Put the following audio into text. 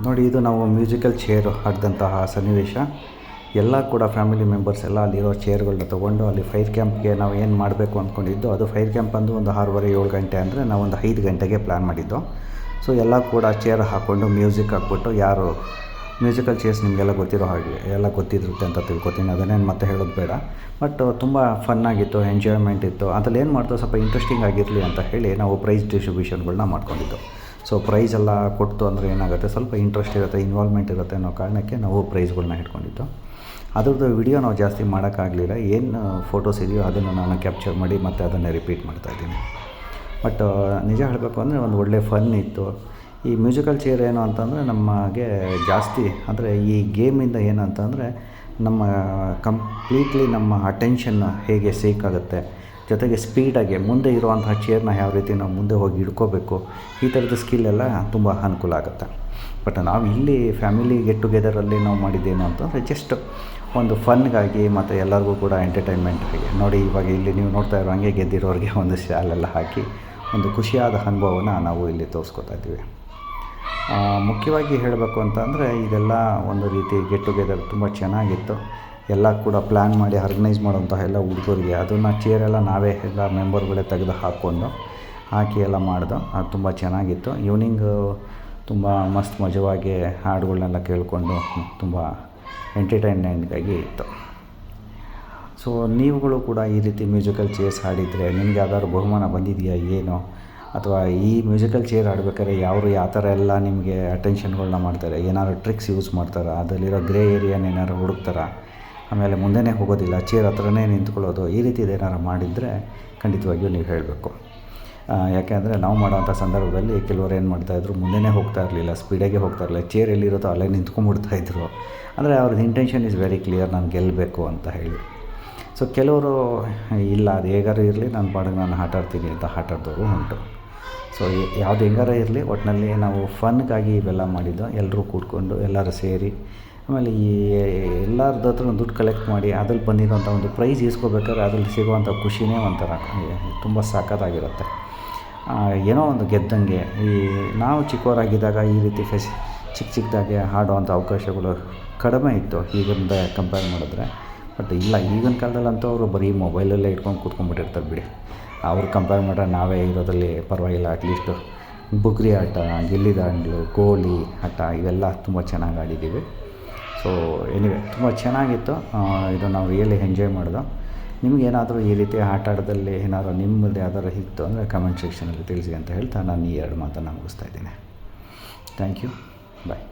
ನೋಡಿ, ಇದು ನಾವು ಮ್ಯೂಸಿಕಲ್ ಚೇರ್ ಹಾಕಿದಂತಹ ಸನ್ನಿವೇಶ. ಎಲ್ಲ ಕೂಡ ಫ್ಯಾಮಿಲಿ ಮೆಂಬರ್ಸ್ ಎಲ್ಲ ಅಲ್ಲಿರೋ ಚೇರ್ಗಳನ್ನ ತೊಗೊಂಡು ಅಲ್ಲಿ ಫೈರ್ ಕ್ಯಾಂಪ್ಗೆ ನಾವು ಏನು ಮಾಡಬೇಕು ಅಂದ್ಕೊಂಡಿದ್ದು, ಅದು ಫೈರ್ ಕ್ಯಾಂಪ್ ಅಂದು ಒಂದು 6:30-7 ಗಂಟೆ ಅಂದರೆ ನಾವೊಂದು 5 ಗಂಟೆಗೆ ಪ್ಲ್ಯಾನ್ ಮಾಡಿದ್ದು. ಸೊ ಎಲ್ಲ ಕೂಡ ಚೇರ್ ಹಾಕ್ಕೊಂಡು ಮ್ಯೂಸಿಕ್ ಹಾಕ್ಬಿಟ್ಟು, ಯಾರು ಮ್ಯೂಸಿಕಲ್ ಚೇರ್ಸ್ ನಿಮಗೆಲ್ಲ ಗೊತ್ತಿರೋ ಹಾಗೆ ಎಲ್ಲ ಗೊತ್ತಿರುತ್ತೆ ಅಂತ ತಿಳ್ಕೊತೀನಿ, ಅದನ್ನೇನು ಮತ್ತೆ ಹೇಳೋದು ಬೇಡ. ಬಟ್ ತುಂಬ ಫನ್ನಾಗಿತ್ತು, ಎಂಜಾಯ್ಮೆಂಟ್ ಇತ್ತು. ಅದ್ರಲ್ಲಿ ಏನು ಮಾಡ್ತೋ ಸ್ವಲ್ಪ ಇಂಟ್ರೆಸ್ಟಿಂಗ್ ಆಗಿರಲಿ ಅಂತ ಹೇಳಿ ನಾವು ಪ್ರೈಸ್ ಡಿಸ್ಟ್ರಿಬ್ಯೂಷನ್ಗಳನ್ನ ಮಾಡ್ಕೊಂಡಿದ್ದು. ಸೊ ಪ್ರೈಸ್ ಎಲ್ಲ ಕೊಡ್ತು ಅಂದರೆ ಏನಾಗುತ್ತೆ, ಸ್ವಲ್ಪ ಇಂಟ್ರೆಸ್ಟ್ ಇರುತ್ತೆ, ಇನ್ವಾಲ್ವ್ಮೆಂಟ್ ಇರುತ್ತೆ ಅನ್ನೋ ಕಾರಣಕ್ಕೆ ನಾವು ಪ್ರೈಸ್ಗಳನ್ನ ಇಟ್ಕೊಂಡಿದ್ದು. ಅದ್ರದ್ದು ವಿಡಿಯೋ ನಾವು ಜಾಸ್ತಿ ಮಾಡೋಕ್ಕಾಗಲಿಲ್ಲ. ಏನು ಫೋಟೋಸ್ ಇದೆಯೋ ಅದನ್ನು ನಾನು ಕ್ಯಾಪ್ಚರ್ ಮಾಡಿ ಮತ್ತು ಅದನ್ನೇ ರಿಪೀಟ್ ಮಾಡ್ತಾಯಿದ್ದೀನಿ. ಬಟ್ ನಿಜ ಹೇಳಬೇಕು ಅಂದರೆ ಒಂದು ಒಳ್ಳೆ ಫನ್ ಇತ್ತು. ಈ ಮ್ಯೂಸಿಕಲ್ ಚೇರ್ ಏನು ಅಂತಂದರೆ ನಮಗೆ ಜಾಸ್ತಿ ಅಂದರೆ ಈ ಗೇಮಿಂದ ಏನಂತಂದರೆ ನಮ್ಮ ಕಂಪ್ಲೀಟ್ಲಿ ನಮ್ಮ ಅಟೆನ್ಷನ್ ಹೇಗೆ ಸೇಕ್ ಆಗುತ್ತೆ, ಜೊತೆಗೆ ಸ್ಪೀಡಾಗಿ ಮುಂದೆ ಇರುವಂತಹ ಚೇರ್ನ ಯಾವ ರೀತಿ ನಾವು ಮುಂದೆ ಹೋಗಿ ಹಿಡ್ಕೋಬೇಕು, ಈ ಥರದ ಸ್ಕಿಲ್ಲೆಲ್ಲ ತುಂಬ ಅನುಕೂಲ ಆಗುತ್ತೆ. ಬಟ್ ನಾವು ಇಲ್ಲಿ ಫ್ಯಾಮಿಲಿ ಗೆಟ್ ಟುಗೆದರಲ್ಲಿ ನಾವು ಮಾಡಿದ್ದೇನು ಅಂತಂದರೆ ಜಸ್ಟ್ ಒಂದು ಫನ್ಗಾಗಿ ಮತ್ತು ಎಲ್ಲರಿಗೂ ಕೂಡ ಎಂಟರ್ಟೈನ್ಮೆಂಟಾಗಿ. ನೋಡಿ, ಇವಾಗ ಇಲ್ಲಿ ನೀವು ನೋಡ್ತಾ ಇರೋ ಹಂಗೆ ಗೆದ್ದಿರೋರಿಗೆ ಒಂದು ಶಾಲೆಲ್ಲ ಹಾಕಿ ಒಂದು ಖುಷಿಯಾದ ಅನುಭವನ ನಾವು ಇಲ್ಲಿ ತೋರಿಸ್ಕೊತಾ ಇದ್ದೀವಿ. ಮುಖ್ಯವಾಗಿ ಹೇಳಬೇಕು ಅಂತಂದರೆ ಇದೆಲ್ಲ ಒಂದು ರೀತಿ ಗೆಟ್ ಟುಗೆದರ್ ತುಂಬ ಚೆನ್ನಾಗಿತ್ತು. ಎಲ್ಲ ಕೂಡ ಪ್ಲ್ಯಾನ್ ಮಾಡಿ ಆರ್ಗನೈಸ್ ಮಾಡುವಂತಹ ಎಲ್ಲ ಹುಡುಗರಿಗೆ ಅದನ್ನು ಚೇರೆಲ್ಲ ನಾವೇ ಎಲ್ಲ ಮೆಂಬರ್ಗಳೇ ತೆಗೆದು ಹಾಕಿ ಎಲ್ಲ ಮಾಡ್ದು. ಅದು ತುಂಬ ಚೆನ್ನಾಗಿತ್ತು. ಈವ್ನಿಂಗು ತುಂಬ ಮಸ್ತ್ ಮಜವಾಗಿ ಹಾಡುಗಳನ್ನೆಲ್ಲ ಕೇಳಿಕೊಂಡು ತುಂಬ ಎಂಟರ್ಟೈನ್ಮೆಂಟ್ಗಾಗಿ ಇತ್ತು. ಸೊ ನೀವುಗಳು ಕೂಡ ಈ ರೀತಿ ಮ್ಯೂಸಿಕಲ್ ಚೇರ್ಸ್ ಆಡಿದರೆ ನಿಮ್ಗೆ ಯಾವ್ದಾದ್ರು ಬಹುಮಾನ ಬಂದಿದೆಯಾ ಏನು, ಅಥವಾ ಈ ಮ್ಯೂಸಿಕಲ್ ಚೇರ್ ಆಡಬೇಕಾದ್ರೆ ಯಾವ ಥರ ಎಲ್ಲ ನಿಮಗೆ ಅಟೆನ್ಷನ್ಗಳನ್ನ ಮಾಡ್ತಾರೆ, ಏನಾದ್ರು ಟ್ರಿಕ್ಸ್ ಯೂಸ್ ಮಾಡ್ತಾರೆ, ಅದರಲ್ಲಿರೋ ಗ್ರೇ ಏರಿಯಾನ ಏನಾದ್ರು ಹುಡುಕ್ತಾರಾ, ಆಮೇಲೆ ಮುಂದೆನೇ ಹೋಗೋದಿಲ್ಲ, ಚೇರ್ ಹತ್ರನೇ ನಿಂತ್ಕೊಳ್ಳೋದು, ಈ ರೀತಿದು ಏನಾರು ಮಾಡಿದರೆ ಖಂಡಿತವಾಗಿಯೂ ನೀವು ಹೇಳಬೇಕು. ಯಾಕೆಂದರೆ ನಾವು ಮಾಡೋವಂಥ ಸಂದರ್ಭದಲ್ಲಿ ಕೆಲವರು ಏನು ಮಾಡ್ತಾಯಿದ್ರು, ಮುಂದೆನೇ ಹೋಗ್ತಾ ಇರಲಿಲ್ಲ, ಸ್ಪೀಡಾಗೆ ಹೋಗ್ತಾ ಇರಲಿಲ್ಲ, ಚೇರ್ ಎಲ್ಲಿರುತ್ತೋ ಅಲ್ಲೇ ನಿಂತ್ಕೊಂಡ್ಬಿಡ್ತಾಯಿದ್ರು. ಅಂದರೆ ಅವ್ರದ್ದು ಇಂಟೆನ್ಷನ್ ಈಸ್ ವೆರಿ ಕ್ಲಿಯರ್, ನಾನು ಗೆಲ್ಲಬೇಕು ಅಂತ ಹೇಳಿ. ಸೊ ಕೆಲವರು ಇಲ್ಲ, ಅದು ಹೇಗಾರು ಇರಲಿ, ನನ್ನ ಪಾಡಿಗೆ ನಾನು ಆಟ ಆಡ್ತೀನಿ ಅಂತ ಆಟ ಆಡ್ದವರು ಉಂಟು. ಸೊ ಯಾವುದು ಹೆಂಗಾರ ಇರಲಿ, ಒಟ್ಟಿನಲ್ಲಿ ನಾವು ಫನ್ಗಾಗಿ ಇವೆಲ್ಲ ಮಾಡಿದ್ದು. ಎಲ್ಲರೂ ಕೂತ್ಕೊಂಡು ಎಲ್ಲರೂ ಸೇರಿ, ಆಮೇಲೆ ಈ ಎಲ್ಲರದ್ದು ಹತ್ರ ದುಡ್ಡು ಕಲೆಕ್ಟ್ ಮಾಡಿ ಅದ್ರಲ್ಲಿ ಬಂದಿರೋಂಥ ಒಂದು ಪ್ರೈಸ್ ಈಸ್ಕೋಬೇಕಾದ್ರೆ ಅದ್ರಲ್ಲಿ ಸಿಗುವಂಥ ಖುಷಿನೇ ಒಂಥರ ತುಂಬ ಸಖತ್ತಾಗಿರುತ್ತೆ. ಏನೋ ಒಂದು ಗೆದ್ದಂಗೆ. ಈ ನಾವು ಚಿಕ್ಕವರಾಗಿದ್ದಾಗ ಈ ರೀತಿ ಚಿಕ್ಕದಾಗೆ ಆಡುವಂಥ ಅವಕಾಶಗಳು ಕಡಿಮೆ ಇತ್ತು ಈಗಿಂದ ಕಂಪೇರ್ ಮಾಡಿದ್ರೆ. ಬಟ್ ಇಲ್ಲ, ಈಗಿನ ಕಾಲದಲ್ಲಂತೂ ಅವರು ಬರೀ ಮೊಬೈಲಲ್ಲೇ ಇಟ್ಕೊಂಡು ಕೂತ್ಕೊಂಡ್ಬಿಟ್ಟಿರ್ತಾರೆ ಬಿಡಿ. ಅವ್ರು ಕಂಪೇರ್ ಮಾಡಿದ್ರೆ ನಾವೇ ಇರೋದ್ರಲ್ಲಿ ಪರವಾಗಿಲ್ಲ. ಅಟ್ಲೀಸ್ಟು ಬುಗುರಿ ಆಟ, ಗಿಲ್ಲಿ ದಾಂಡು, ಗೋಲಿ ಆಟ ಇವೆಲ್ಲ ತುಂಬ ಚೆನ್ನಾಗಿ ಆಡಿದ್ದೀವಿ. ಸೊ ಎನಿವೆ ತುಂಬ ಚೆನ್ನಾಗಿತ್ತು. ಇದು ನಾವು ರಿಯಲಿ ಎಂಜಾಯ್ ಮಾಡಿದೋ. ನಿಮಗೇನಾದರೂ ಈ ರೀತಿ ಆಟ ಆಡೋದಲ್ಲಿ ಏನಾದರೂ ನಿಮ್ಮದು ಯಾವ್ದಾದ್ರು ಇತ್ತು ಅಂದರೆ ಕಮೆಂಟ್ ಸೆಕ್ಷನಲ್ಲಿ ತಿಳಿಸಿ ಅಂತ ಹೇಳ್ತಾ ನಾನು ಈ 2 ಮಾತನ್ನು ಮುಗಿಸ್ತಾ ಇದ್ದೀನಿ. Thank you, bye.